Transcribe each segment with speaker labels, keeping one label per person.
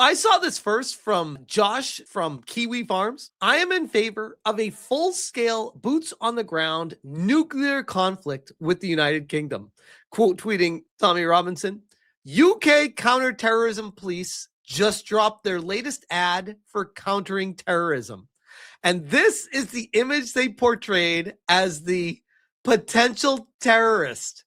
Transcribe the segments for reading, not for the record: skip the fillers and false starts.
Speaker 1: I saw this first from Josh from Kiwi Farms. I am in favor of a full-scale, boots-on-the-ground nuclear conflict with the United Kingdom. Quote tweeting Tommy Robinson, UK Counter Terrorism Police just dropped their latest ad for countering terrorism. And this is the image they portrayed as the potential terrorist.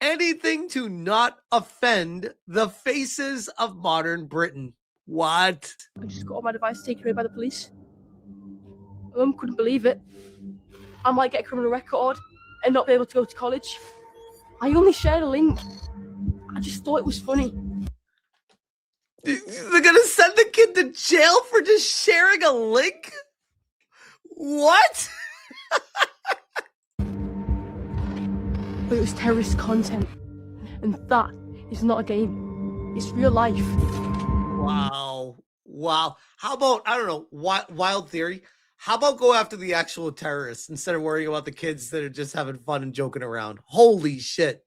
Speaker 1: Anything to not offend the faces of modern Britain. What?
Speaker 2: I just got all my devices taken away by the police. My mum couldn't believe it. I might get a criminal record and not be able to go to college. I only shared a link. I just thought it was funny.
Speaker 1: They're gonna send the kid to jail for just sharing a link? What?
Speaker 2: But it was terrorist content. And that is not a game. It's real life.
Speaker 1: Wow. How about, I don't know, wild theory. How about go after the actual terrorists instead of worrying about the kids that are just having fun and joking around? Holy shit.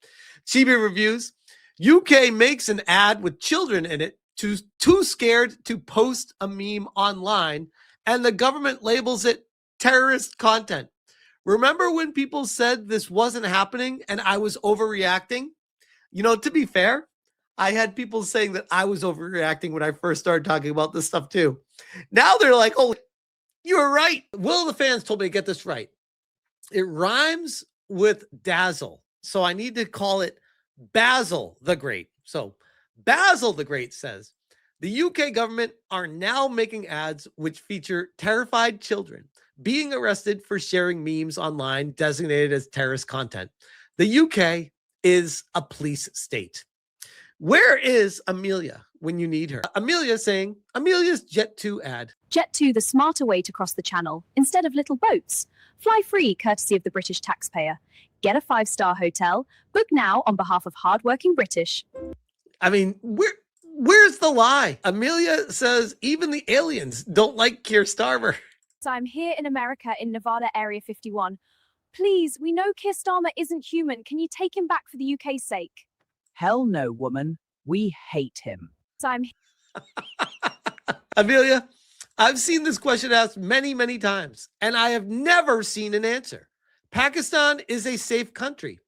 Speaker 1: Chibi Reviews. UK makes an ad with children in it, too scared to post a meme online, and the government labels it terrorist content. Remember when people said this wasn't happening and I was overreacting? You know, to be fair, I had people saying that I was overreacting when I first started talking about this stuff too. Now they're like, oh, you were right. Will the fans told me to get this right. It rhymes with dazzle. So I need to call it Basil the Great. So Basil the Great says, the UK government are now making ads which feature terrified children being arrested for sharing memes online designated as terrorist content. The UK is a police state. Where is Amelia when you need her? Amelia saying, Amelia's Jet2 ad.
Speaker 3: Jet2, the smarter way to cross the channel, instead of little boats. Fly free, courtesy of the British taxpayer. Get a 5-star hotel. Book now on behalf of hardworking British.
Speaker 1: I mean, where's the lie? Amelia says even the aliens don't like Keir Starmer.
Speaker 3: So I'm here in America in Nevada Area 51. Please, we know Keir Starmer isn't human. Can you take him back for the UK's sake?
Speaker 4: Hell no, woman. We hate him.
Speaker 3: So I'm
Speaker 1: Amelia, I've seen this question asked many, many times, and I have never seen an answer. Pakistan is a safe country.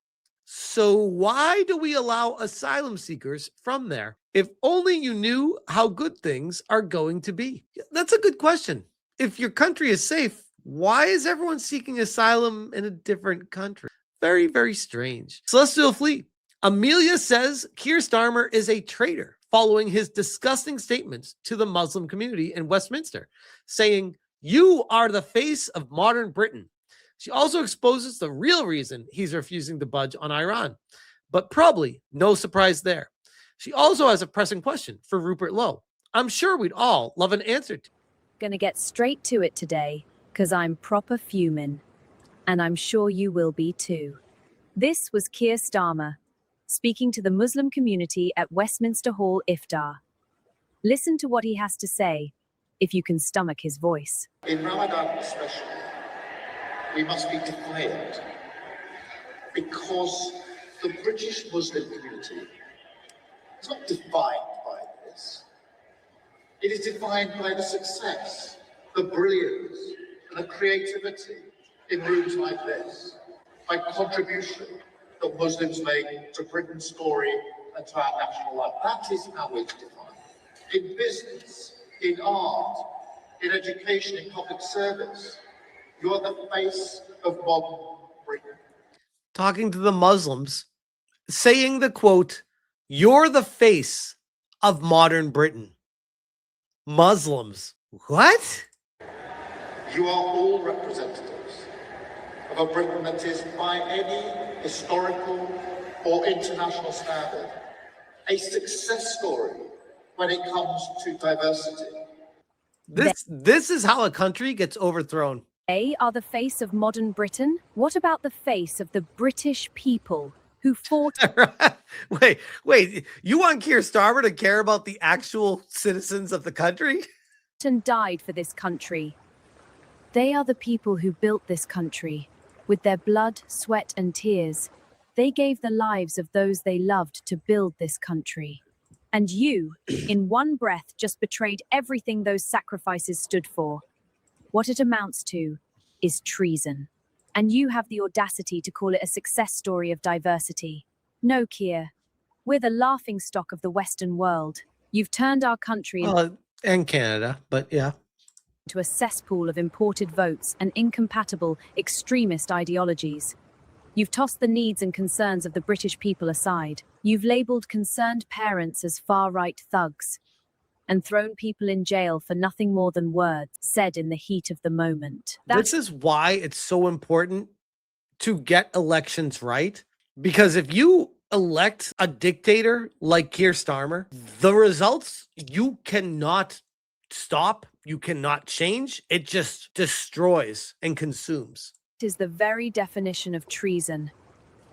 Speaker 1: So why do we allow asylum seekers from there? If only you knew how good things are going to be. That's a good question. If your country is safe, why is everyone seeking asylum in a different country? Very, very strange. Celestial Fleet. Amelia says Keir Starmer is a traitor following his disgusting statements to the Muslim community in Westminster, saying, you are the face of modern Britain. She also exposes the real reason he's refusing to budge on Iran, but probably no surprise there. She also has a pressing question for Rupert Lowe. I'm sure we'd all love an answer to.
Speaker 3: gonna get straight to it today, because I'm proper fuming. And I'm sure you will be too. This was Keir Starmer, speaking to the Muslim community at Westminster Hall Iftar. Listen to what he has to say, if you can stomach his voice.
Speaker 5: In Ramadan especially, we must be defiant, because the British Muslim community is not defined by this. It is defined by the success, the brilliance, and the creativity in rooms like this, by contribution that Muslims make to Britain's story and to our national life. That is how it's defined. In business, in art, in education, in public service, you are the face of modern Britain.
Speaker 1: Talking to the Muslims, saying the quote, you're the face of modern Britain. Muslims. What?
Speaker 5: You are all representatives of a Britain that is, by any historical or international standard, a success story when it comes to diversity.
Speaker 1: This is how a country gets overthrown.
Speaker 3: They are the face of modern Britain. What about the face of the British people who fought
Speaker 1: Wait, you want Keir Starmer to care about the actual citizens of the country?
Speaker 3: and died for this country? They are the people who built this country. With their blood, sweat, and tears, they gave the lives of those they loved to build this country. And you, in one breath, just betrayed everything those sacrifices stood for. What it amounts to is treason. And you have the audacity to call it a success story of diversity. No, Keir. We're the laughingstock of the Western world. You've turned our country
Speaker 1: and Canada, but yeah.
Speaker 3: into a cesspool of imported votes and incompatible extremist ideologies. You've tossed the needs and concerns of the British people aside. You've labelled concerned parents as far-right thugs and thrown people in jail for nothing more than words said in the heat of the moment.
Speaker 1: This is why it's so important to get elections right. Because if you elect a dictator like Keir Starmer, the results you cannot stop, you cannot change. It just destroys and consumes.
Speaker 3: It is the very definition of treason.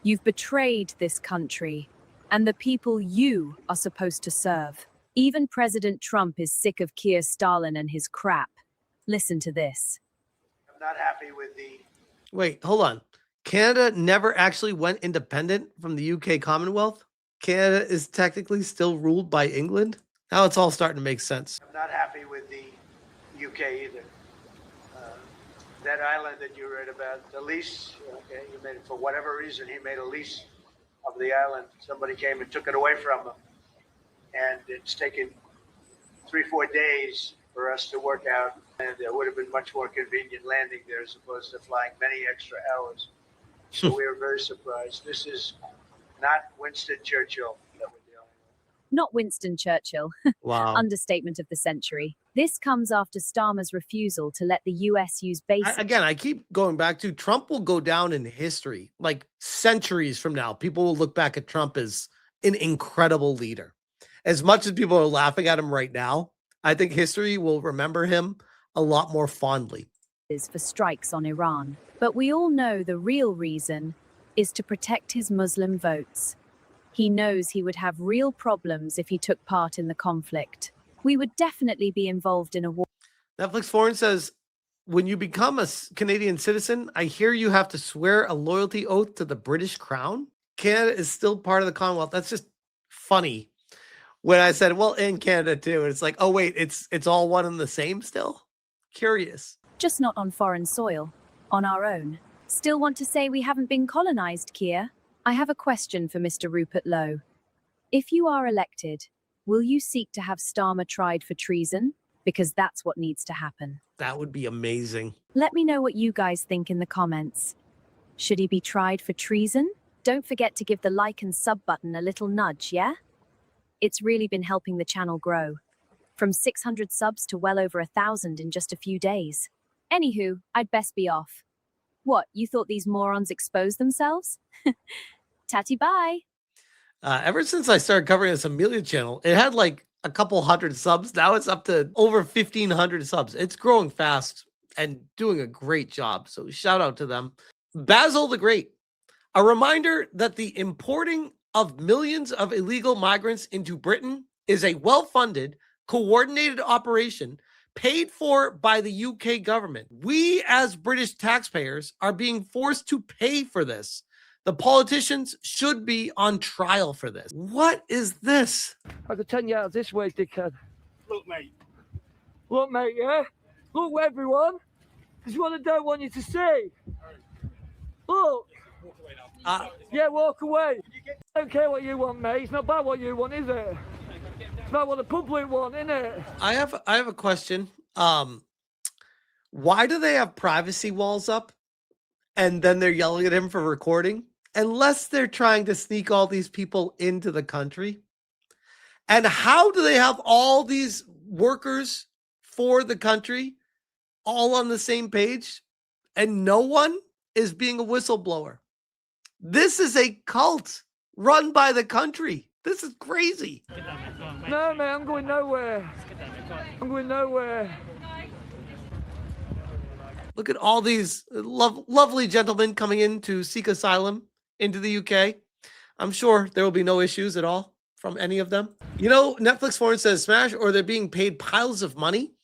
Speaker 3: You've betrayed this country and the people you are supposed to serve. Even President Trump is sick of Keir Stalin and his crap. Listen to this.
Speaker 6: I'm not happy with the...
Speaker 1: Wait, hold on. Canada never actually went independent from the UK Commonwealth? Canada is technically still ruled by England? Now it's all starting to make sense.
Speaker 6: I'm not happy with the UK either. That island that you read about, the lease, okay, you made it for whatever reason, he made a lease of the island. Somebody came and took it away from him. And it's taken 3-4 days for us to work out. And it would have been much more convenient landing there as opposed to flying many extra hours. So we were very surprised. This is not Winston Churchill that we're dealing with.
Speaker 3: Not Winston Churchill.
Speaker 1: Wow.
Speaker 3: Understatement of the century. This comes after Starmer's refusal to let the US use basic...
Speaker 1: Again, I keep going back to Trump will go down in history. Like centuries from now, people will look back at Trump as an incredible leader. As much as people are laughing at him right now, I think history will remember him a lot more fondly.
Speaker 3: For strikes on Iran. But we all know the real reason is to protect his Muslim votes. He knows he would have real problems if he took part in the conflict. We would definitely be involved in a war.
Speaker 1: Netflix Foreign says, when you become a Canadian citizen, I hear you have to swear a loyalty oath to the British Crown. Canada is still part of the Commonwealth. That's just funny. When I said, well, in Canada too, it's like, oh wait, it's all one and the same still? Curious.
Speaker 3: Just not on foreign soil, on our own. Still want to say we haven't been colonized, Keir? I have a question for Mr. Rupert Lowe. If you are elected, will you seek to have Starmer tried for treason? Because that's what needs to happen.
Speaker 1: That would be amazing.
Speaker 3: Let me know what you guys think in the comments. Should he be tried for treason? Don't forget to give the like and sub button a little nudge, yeah? It's really been helping the channel grow. From 600 subs to well over 1,000 in just a few days. Anywho, I'd best be off. What, you thought these morons exposed themselves? Tatty bye.
Speaker 1: Ever since I started covering this Amelia channel, it had like a couple hundred subs. Now it's up to over 1,500 subs. It's growing fast and doing a great job. So shout out to them. Basil the Great. A reminder that the importing of millions of illegal migrants into Britain is a well-funded, coordinated operation paid for by the UK government. We as British taxpayers are being forced to pay for this. The politicians should be on trial for this. What is this?
Speaker 7: I could turn you out this way, dickhead.
Speaker 6: Look, mate.
Speaker 7: Look, mate, yeah? Look, everyone. This is what I don't want you to see. Look. Yeah, walk away. I don't care what you want, mate. It's not about what you want, is it? It's about what the public want, isn't it?
Speaker 1: I have a question. Why do they have privacy walls up and then they're yelling at him for recording? Unless they're trying to sneak all these people into the country. And how do they have all these workers for the country all on the same page and no one is being a whistleblower? This is a cult run by the country. This is crazy.
Speaker 7: No, man, I'm going nowhere. I'm going nowhere.
Speaker 1: Look at all these lovely gentlemen coming in to seek asylum into the UK. I'm sure there will be no issues at all from any of them. You know, Netflix Foreign says smash or they're being paid piles of money.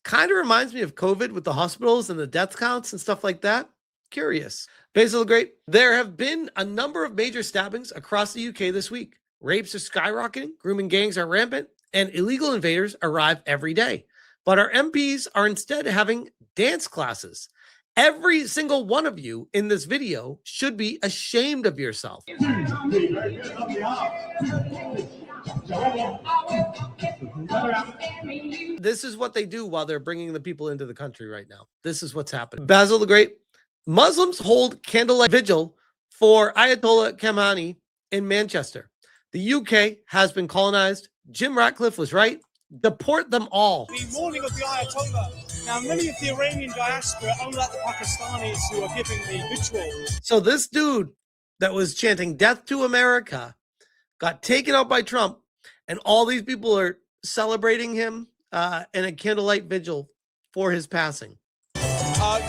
Speaker 1: Kind of reminds me of COVID with the hospitals and the death counts and stuff like that. Curious. Basil the Great. There have been a number of major stabbings across the UK this week. Rapes are skyrocketing, grooming gangs are rampant, and illegal invaders arrive every day. But our MPs are instead having dance classes. Every single one of you in this video should be ashamed of yourself. This is what they do while they're bringing the people into the country right now. This is what's happening. Basil the Great. Muslims hold candlelight vigil for Ayatollah Khamenei in Manchester. The UK has been colonized. Jim Ratcliffe was right. Deport them all.
Speaker 8: The mourning of the Ayatollah. Now, many of the Iranian diaspora, unlike the Pakistanis who are giving the ritual.
Speaker 1: So this dude that was chanting death to America got taken out by Trump, and all these people are celebrating him in a candlelight vigil for his passing.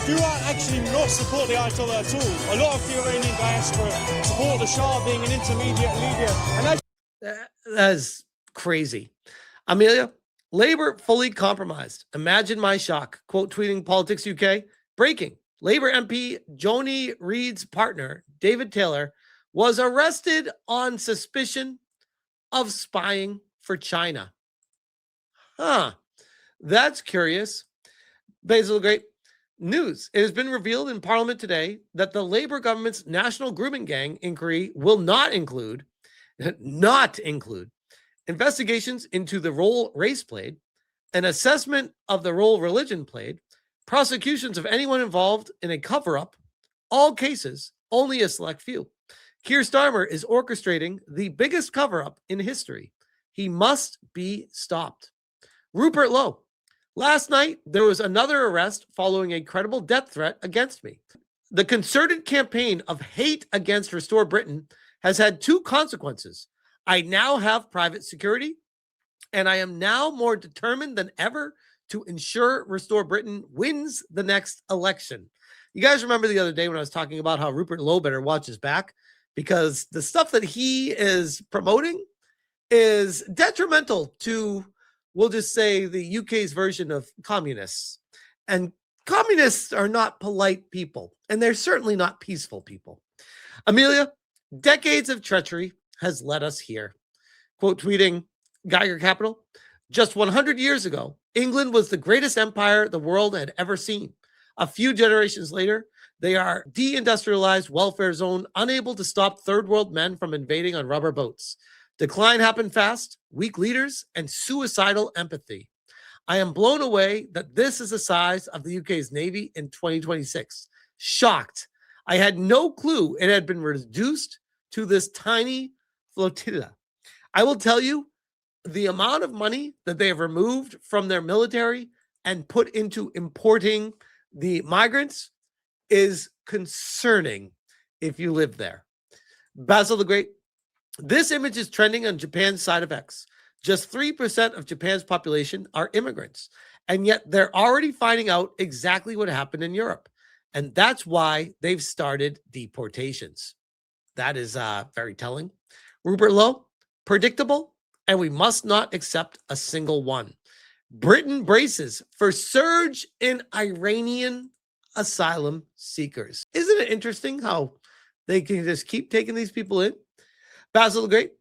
Speaker 8: Do I actually not support the Ayatollah at all? A lot of the Iranian diaspora support the Shah being an intermediate leader. And
Speaker 1: that is crazy. Amelia, Labour fully compromised. Imagine my shock. Quote tweeting Politics UK. Breaking. Labour MP Joni Reid's partner, David Taylor, was arrested on suspicion of spying for China. Huh. That's curious. Basil the Great. News. It has been revealed in Parliament today that the Labour government's national grooming gang inquiry will not include investigations into the role race played, an assessment of the role religion played, prosecutions of anyone involved in a cover-up, all cases, only a select few. Keir Starmer is orchestrating the biggest cover-up in history. He must be stopped. Rupert Lowe. Last night, there was another arrest following a credible death threat against me. The concerted campaign of hate against Restore Britain has had two consequences. I now have private security, and I am now more determined than ever to ensure Restore Britain wins the next election. You guys remember the other day when I was talking about how Rupert Lowe better watch his back, because the stuff that he is promoting is detrimental to, we'll just say, the UK's version of communists. And communists are not polite people, and they're certainly not peaceful people. Amelia, decades of treachery has led us here. Quote tweeting Geiger Capital. Just 100 years ago, England was the greatest empire the world had ever seen. A few generations later, they are deindustrialized welfare zone, unable to stop third world men from invading on rubber boats. Decline happened fast, weak leaders, and suicidal empathy. I am blown away that this is the size of the UK's Navy in 2026. Shocked. I had no clue it had been reduced to this tiny flotilla. I will tell you, the amount of money that they have removed from their military and put into importing the migrants is concerning if you live there. Basil the Great. This image is trending on Japan's side of X. Just 3% of Japan's population are immigrants, and yet they're already finding out exactly what happened in Europe. And that's why they've started deportations. That is very telling. Rupert Lowe, predictable, and we must not accept a single one. Britain braces for surge in Iranian asylum seekers. Isn't it interesting how they can just keep taking these people in? Basil the Great.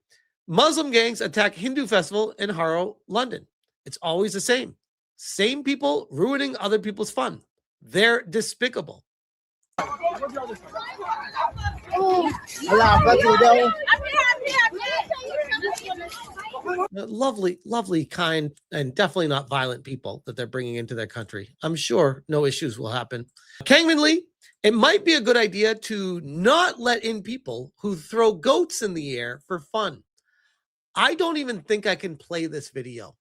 Speaker 1: Muslim gangs attack Hindu festival in Harrow, London. It's always the same. Same people ruining other people's fun. They're despicable. Lovely, lovely, kind, and definitely not violent people that they're bringing into their country. I'm sure no issues will happen. Kangman Lee, it might be a good idea to not let in people who throw goats in the air for fun. I don't even think I can play this video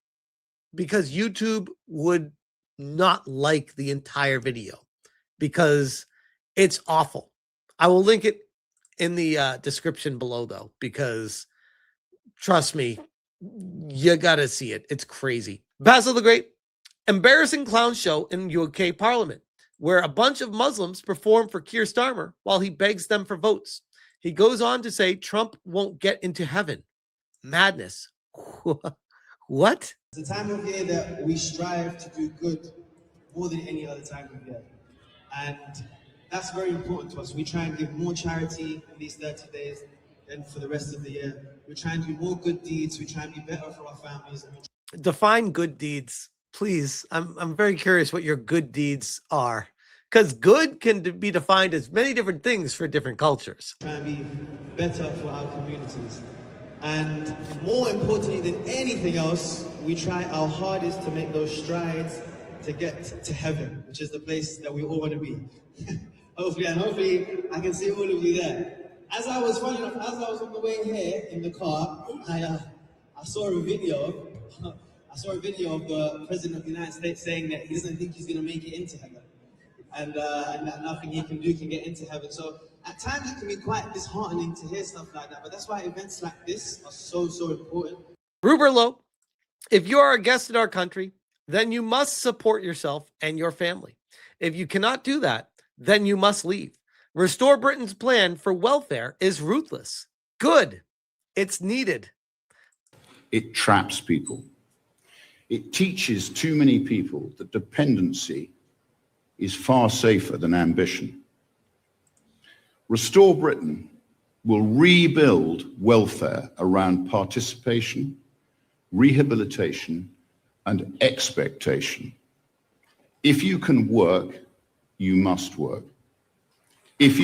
Speaker 1: because YouTube would not like the entire video because it's awful. I will link it in the description below, though, because trust me, you got to see it. It's crazy. Basil the Great, embarrassing clown show in UK Parliament, where a bunch of Muslims perform for Keir Starmer while he begs them for votes. He goes on to say Trump won't get into heaven. Madness. What?
Speaker 9: It's a time of year that we strive to do good more than any other time of year. And that's very important to us. We try and give more charity in these 30 days than for the rest of the year. we try and do more good deeds, we try and be better for our families. And
Speaker 1: Define good deeds, please. I'm very curious what your good deeds are, because good can be defined as many different things for different cultures.
Speaker 9: try and be better for our communities. And more importantly than anything else, we try our hardest to make those strides to get to heaven, which is the place that we all want to be. hopefully I can see all of you there. As I was on the way here in the car, I saw a video. I saw a video of the President of the United States saying that he doesn't think he's going to make it into heaven, and that nothing he can do can get into heaven. So at times it can be quite disheartening to hear stuff like that, but that's why events like this are so important.
Speaker 1: Rupert Lowe, if you are a guest in our country, then you must support yourself and your family. If you cannot do that, then you must leave. Restore Britain's plan for welfare is ruthless. Good. It's needed.
Speaker 10: It traps people. It teaches too many people that dependency is far safer than ambition. Restore Britain will rebuild welfare around participation, rehabilitation, and expectation. If you can work, you must work. This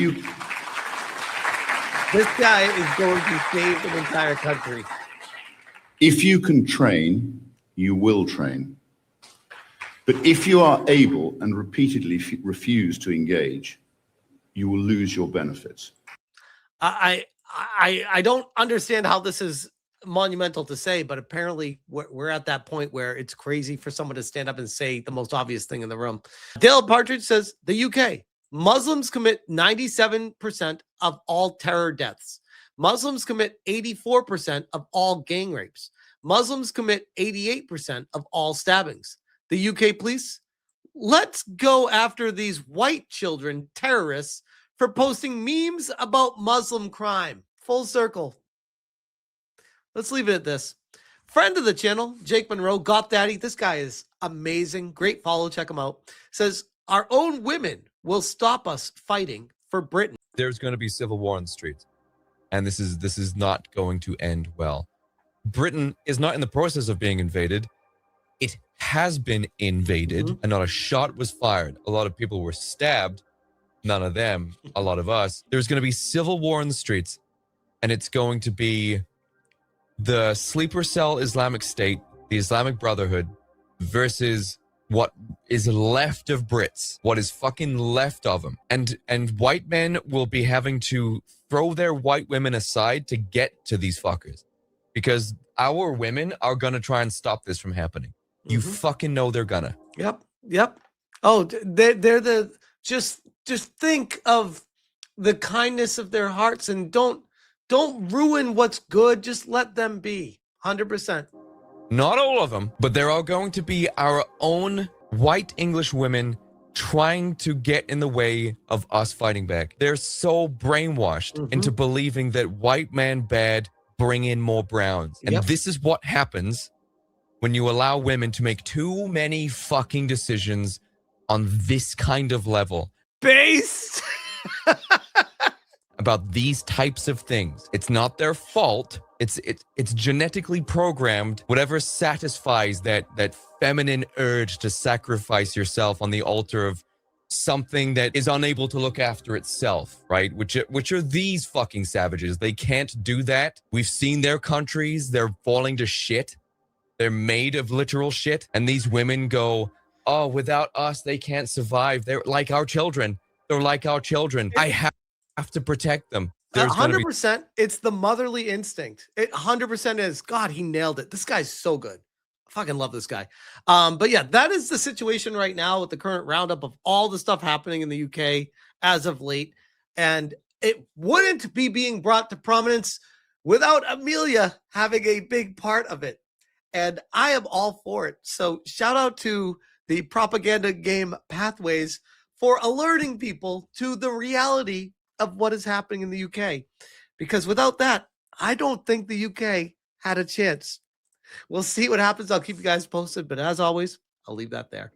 Speaker 1: guy is going to save an entire country.
Speaker 10: If you can train, you will train. But if you are able and repeatedly refuse to engage, you will lose your benefits.
Speaker 1: I don't understand how this is monumental to say, but apparently we're at that point where it's crazy for someone to stand up and say the most obvious thing in the room. Dale Partridge says the UK. Muslims commit 97% of all terror deaths. Muslims commit 84% of all gang rapes. Muslims commit 88% of all stabbings. The UK police, let's go after these white children terrorists for posting memes about Muslim crime. Full circle. Let's leave it at this. Friend of the channel, Jake Monroe, Got Daddy. This guy is amazing. Great follow. Check him out. Says, our own women will stop us fighting for Britain.
Speaker 11: There's going to be civil war on the streets, and this is not going to end well. Britain is not in the process of being invaded. It has been invaded, and not a shot was fired. A lot of people were stabbed. None of them, a lot of us. There's going to be civil war in the streets, and it's going to be the sleeper cell Islamic State, the Islamic Brotherhood, versus what is left of Brits, what is fucking left of them. And white men will be having to throw their white women aside to get to these fuckers, because our women are gonna try and stop this from happening. You fucking know they're gonna.
Speaker 1: Yep. Oh, they're the just think of the kindness of their hearts, and don't ruin what's good. Just let them be. 100%.
Speaker 11: Not all of them, but there are going to be our own white English women trying to get in the way of us fighting back. They're so brainwashed into believing that white man bad, bring in more browns. And this is what happens when you allow women to make too many fucking decisions on this kind of level.
Speaker 1: Based
Speaker 11: about these types of things. It's not their fault. It's genetically programmed. Whatever satisfies that feminine urge to sacrifice yourself on the altar of something that is unable to look after itself, right? Which are these fucking savages. They can't do that. We've seen their countries. They're falling to shit. They're made of literal shit. And these women go, oh, without us, they can't survive. They're like our children. They're like our children. I have to protect them.
Speaker 1: 100%. It's the motherly instinct. It 100% is. God, he nailed it. This guy's so good. I fucking love this guy. But yeah, that is the situation right now with the current roundup of all the stuff happening in the UK as of late. And it wouldn't be being brought to prominence without Amelia having a big part of it. And I am all for it. So shout out to the propaganda game Pathways for alerting people to the reality of what is happening in the UK. Because without that, I don't think the UK had a chance. We'll see what happens. I'll keep you guys posted. But as always, I'll leave that there.